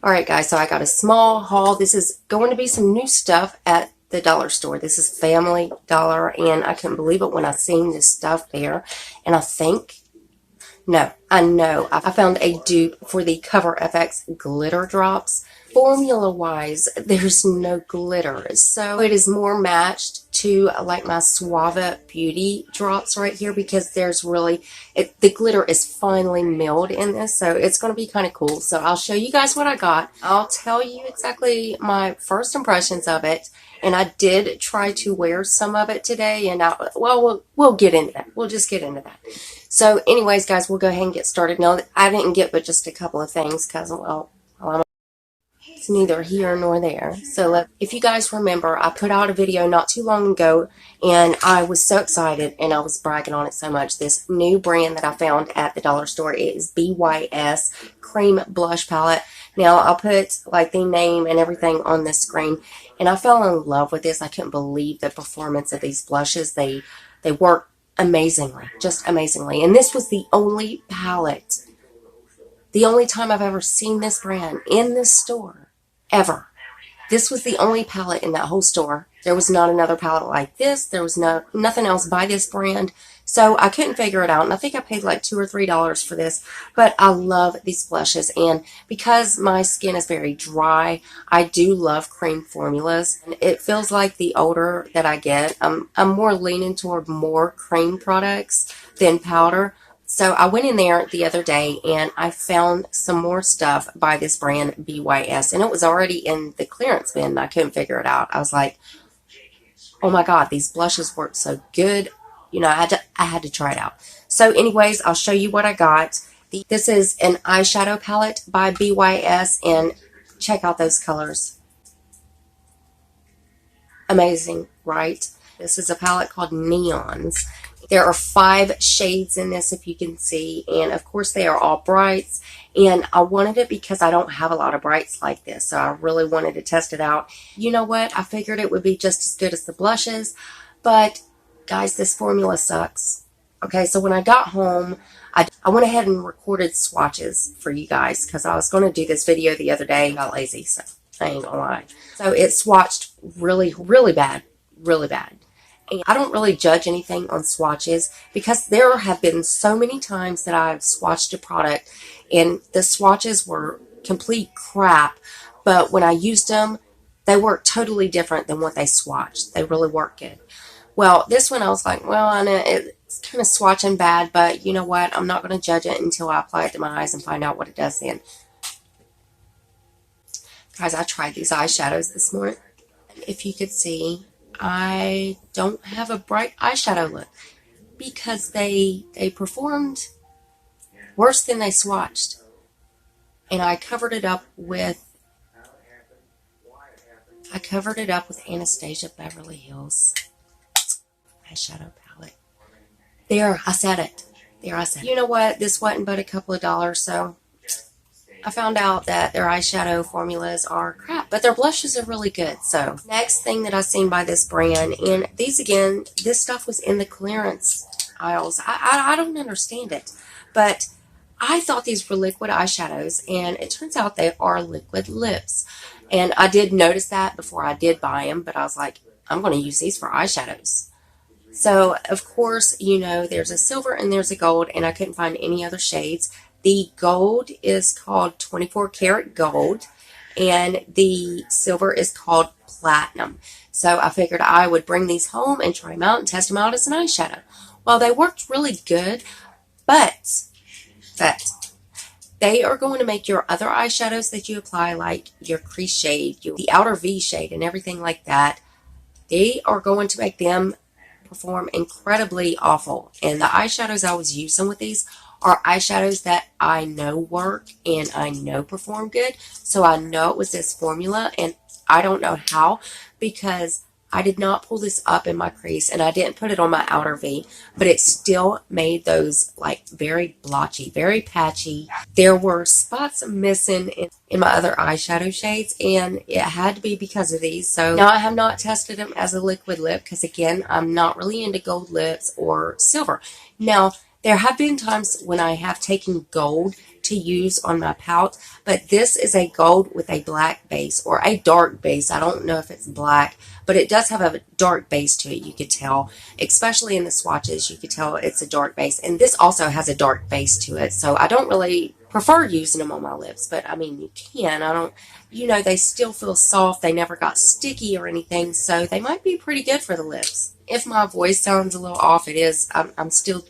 Alright guys, so I got a small haul. This is going to be some new stuff at the dollar store. This is Family Dollar, and I couldn't believe it when I seen this stuff there. And I know, I found a dupe for the Cover FX glitter drops. Formula-wise, there's no glitter, so it is more matched to like my Suva Beauty drops right here, because there's really, the glitter is finely milled in this, so it's going to be kind of cool. So I'll show you guys what I got. I'll tell you exactly my first impressions of it, and I did try to wear some of it today, and we'll get into that. We'll just get into that. So anyways, guys, we'll go ahead and get started. No, I didn't get but just a couple of things because, well, it's neither here nor there. So if you guys remember, I put out a video not too long ago, and I was so excited, and I was bragging on it so much. This new brand that I found at the dollar store, it is BYS Creme Blush Palette. Now, I'll put like the name and everything on the screen, and I fell in love with this. I couldn't believe the performance of these blushes. They work amazingly, just amazingly. And this was the only palette, the only time I've ever seen this brand in this store, ever. This was the only palette in that whole store. There was not another palette like this. There was nothing else by this brand. So I couldn't figure it out. And I think I paid like $2 or $3 for this. But I love these blushes. And because my skin is very dry, I do love cream formulas. And it feels like the older that I get, I'm more leaning toward more cream products than powder. So I went in there the other day and I found some more stuff by this brand BYS, and it was already in the clearance bin and I couldn't figure it out. I was like, oh my God, these blushes work so good. You know, I had to try it out. So anyways, I'll show you what I got. This is an eyeshadow palette by BYS, and check out those colors. Amazing, right? This is a palette called Neons. There are 5 shades in this, if you can see, and of course they are all brights, and I wanted it because I don't have a lot of brights like this, so I really wanted to test it out. You know what? I figured it would be just as good as the blushes, but guys, this formula sucks. Okay, so when I got home, I went ahead and recorded swatches for you guys because I was going to do this video the other day. I got lazy, so I ain't gonna lie. So it swatched really, really bad, really bad. And I don't really judge anything on swatches because there have been so many times that I've swatched a product and the swatches were complete crap, but when I used them, they worked totally different than what they swatched. They really work good. Well, this one I was like, well, I know it's kind of swatching bad, but you know what? I'm not going to judge it until I apply it to my eyes and find out what it does then. Guys, I tried these eyeshadows this morning. If you could see, I don't have a bright eyeshadow look because they performed worse than they swatched. And I covered it up with Anastasia Beverly Hills eyeshadow palette. There, I said it. There, I said it. You know what? This wasn't but a couple of dollars, so I found out that their eyeshadow formulas are crap, but their blushes are really good. So next thing that I seen by this brand, and these again, this stuff was in the clearance aisles. I don't understand it, but I thought these were liquid eyeshadows, and it turns out they are liquid lips. And I did notice that before I did buy them, but I was like, I'm going to use these for eyeshadows. So, of course, you know, there's a silver and there's a gold, and I couldn't find any other shades. The gold is called 24 karat gold, and the silver is called platinum. So I figured I would bring these home and try them out and test them out as an eyeshadow. Well, they worked really good, but they are going to make your other eyeshadows that you apply, like your crease shade, the outer V shade, and everything like that, they are going to make them perform incredibly awful. And the eyeshadows I was using with these are eyeshadows that I know work and I know perform good. So I know it was this formula, and I don't know how, because I did not pull this up in my crease and I didn't put it on my outer V, but it still made those like very blotchy, very patchy. There were spots missing in my other eyeshadow shades, and it had to be because of these. So now I have not tested them as a liquid lip because, again, I'm not really into gold lips or silver. Now, there have been times when I have taken gold to use on my pout, but this is a gold with a black base, or a dark base. I don't know if it's black, but it does have a dark base to it. You could tell, especially in the swatches, you could tell it's a dark base. And this also has a dark base to it, so I don't really prefer using them on my lips, but I mean, you can. I don't, you know, they still feel soft. They never got sticky or anything, so they might be pretty good for the lips. If my voice sounds a little off, it is. I'm still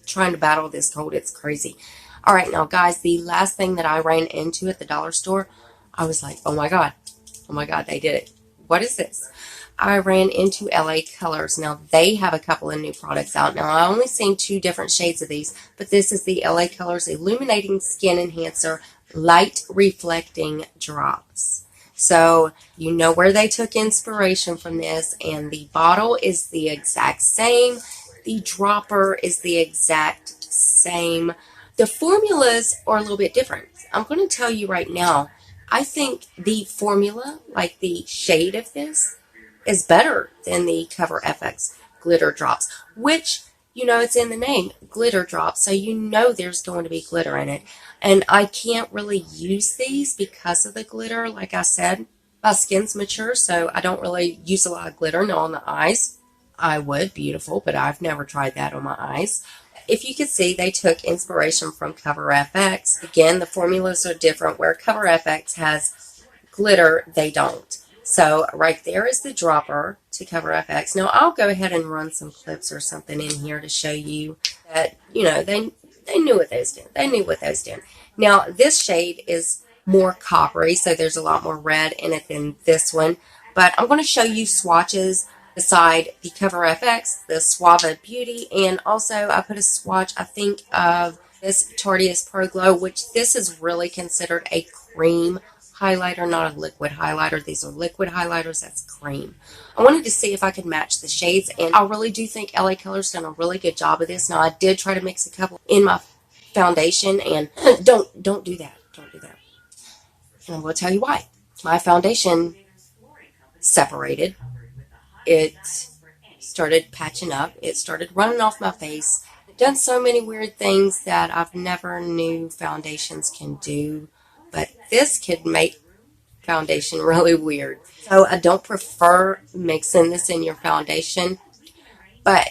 trying to battle this cold. It's crazy. All right, now, guys, the last thing that I ran into at the dollar store, I was like, oh my God, they did it. What is this? I ran into LA Colors. Now, they have a couple of new products out. Now, I only seen 2 different shades of these, but this is the LA Colors Illuminating Skin Enhancer Light Reflecting Drops. So, you know where they took inspiration from this, and the bottle is the exact same. The dropper is the exact same. The formulas are a little bit different. I'm going to tell you right now, I think the formula, like the shade of this, is better than the Cover FX glitter drops, which, you know, it's in the name, glitter drops, so you know there's going to be glitter in it. And I can't really use these because of the glitter. Like I said, my skin's mature, so I don't really use a lot of glitter. No, on the eyes, I would, beautiful, but I've never tried that on my eyes. If you can see, they took inspiration from Cover FX. Again, the formulas are different. Where Cover FX has glitter, they don't. So right there is the dropper to Cover FX. Now I'll go ahead and run some clips or something in here to show you that, you know, they knew what they was doing. They knew what they was doing. Now this shade is more coppery, so there's a lot more red in it than this one. But I'm going to show you swatches beside the Cover FX, the Suva Beauty, and also I put a swatch, I think, of this Tarteist Pro Glow, which this is really considered a cream highlighter, not a liquid highlighter. These are liquid highlighters. That's cream. I wanted to see if I could match the shades, and I really do think LA Colors done a really good job of this. Now, I did try to mix a couple in my foundation, and don't do that. Don't do that. And I'm going to tell you why. My foundation separated. It started patching up. It started running off my face. I've done so many weird things that I've never knew foundations can do. But this could make foundation really weird. So I don't prefer mixing this in your foundation. But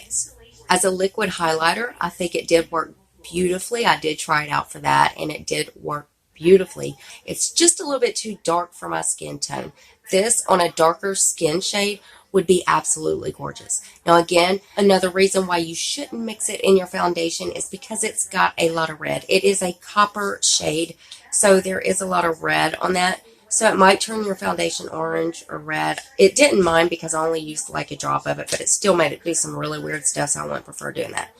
as a liquid highlighter, I think it did work beautifully. I did try it out for that, and it did work beautifully. It's just a little bit too dark for my skin tone. This on a darker skin shade would be absolutely gorgeous. Now again, another reason why you shouldn't mix it in your foundation is because it's got a lot of red. It is a copper shade, so there is a lot of red on that. So it might turn your foundation orange or red. It didn't mind because I only used like a drop of it, but it still made it do some really weird stuff, so I wouldn't prefer doing that.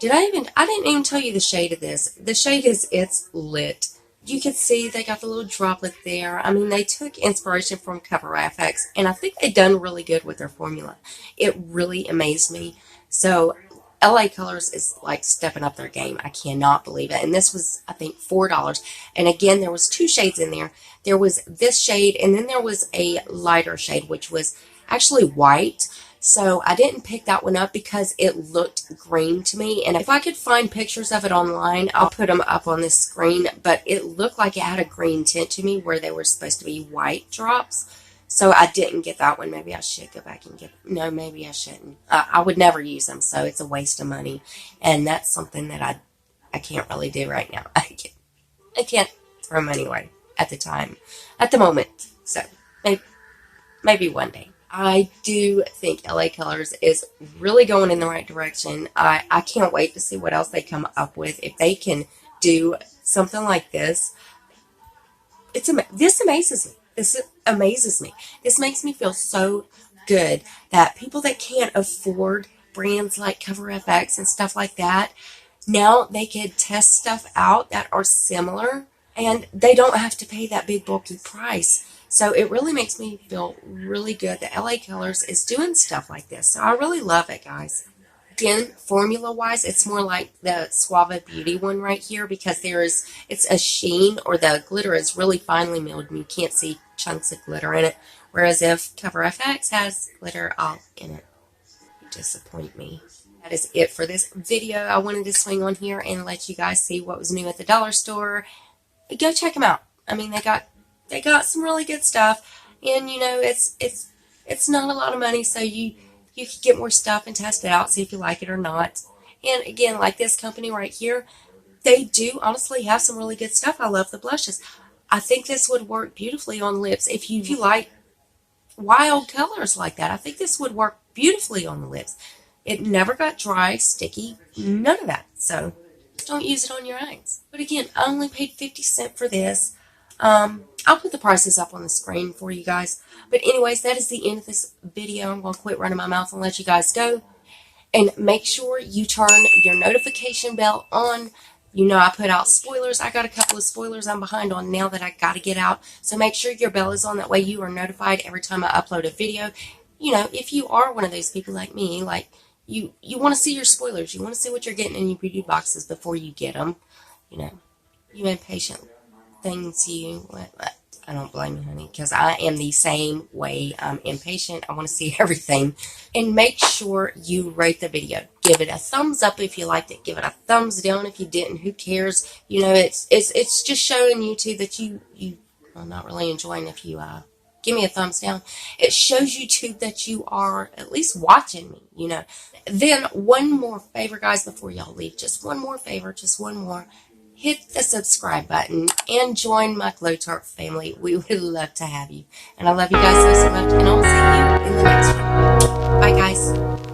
I didn't even tell you the shade of this. The shade is It's Lit. You can see they got the little droplet there. I mean, they took inspiration from Cover FX, and I think they done really good with their formula. It really amazed me. So LA Colors is like stepping up their game. I cannot believe it. And this was, I think, $4. And again, there was 2 shades in there. There was this shade, and then there was a lighter shade, which was actually white. So I didn't pick that one up because it looked green to me. And if I could find pictures of it online, I'll put them up on this screen. But it looked like it had a green tint to me where they were supposed to be white drops. So I didn't get that one. Maybe I should go back and get them. No, maybe I shouldn't. I would never use them, so it's a waste of money. And that's something that I can't really do right now. I can't throw money away at the moment. So maybe one day. I do think LA Colors is really going in the right direction. I can't wait to see what else they come up with. If they can do something like this, this amazes me. This amazes me. This makes me feel so good that people that can't afford brands like Cover FX and stuff like that, now they could test stuff out that are similar, and they don't have to pay that big bulky price. So it really makes me feel really good that LA Colors is doing stuff like this. So I really love it, guys. Again, formula-wise, it's more like the Suva Beauty one right here because it's a sheen, or the glitter is really finely milled and you can't see chunks of glitter in it. Whereas if Cover FX has glitter all in it, you disappoint me. That is it for this video. I wanted to swing on here and let you guys see what was new at the dollar store. Go check them out. I mean, they got some really good stuff, and you know, it's not a lot of money, so you can get more stuff and test it out, see if you like it or not. And again, like this company right here, they do honestly have some really good stuff. I love the blushes. I think this would work beautifully on lips if you like wild colors like that. I think this would work beautifully on the lips. It never got dry, sticky, none of that. So don't use it on your eyes. But again, I only paid 50 cents for this. I'll put the prices up on the screen for you guys. But anyways, that is the end of this video. I'm going to quit running my mouth and let you guys go. And make sure you turn your notification bell on. You know I put out spoilers. I got a couple of spoilers I'm behind on now that I got to get out. So make sure your bell is on. That way you are notified every time I upload a video. You know, if you are one of those people like me, like you want to see your spoilers. You want to see what you're getting in your beauty boxes before you get them. You know, you impatient things I don't blame you, honey, because I am the same way. I'm impatient. I want to see everything. And make sure you rate the video. Give it a thumbs up if you liked it. Give it a thumbs down if you didn't. Who cares? You know, it's just showing YouTube that you are not really enjoying if you give me a thumbs down. It shows YouTube that you are at least watching me, you know. Then one more favor, guys, before y'all leave. Just one more favor. Just one more. Hit the subscribe button and join my Glow Tart family. We would love to have you. And I love you guys so much. And I'll see you in the next one. Bye, guys.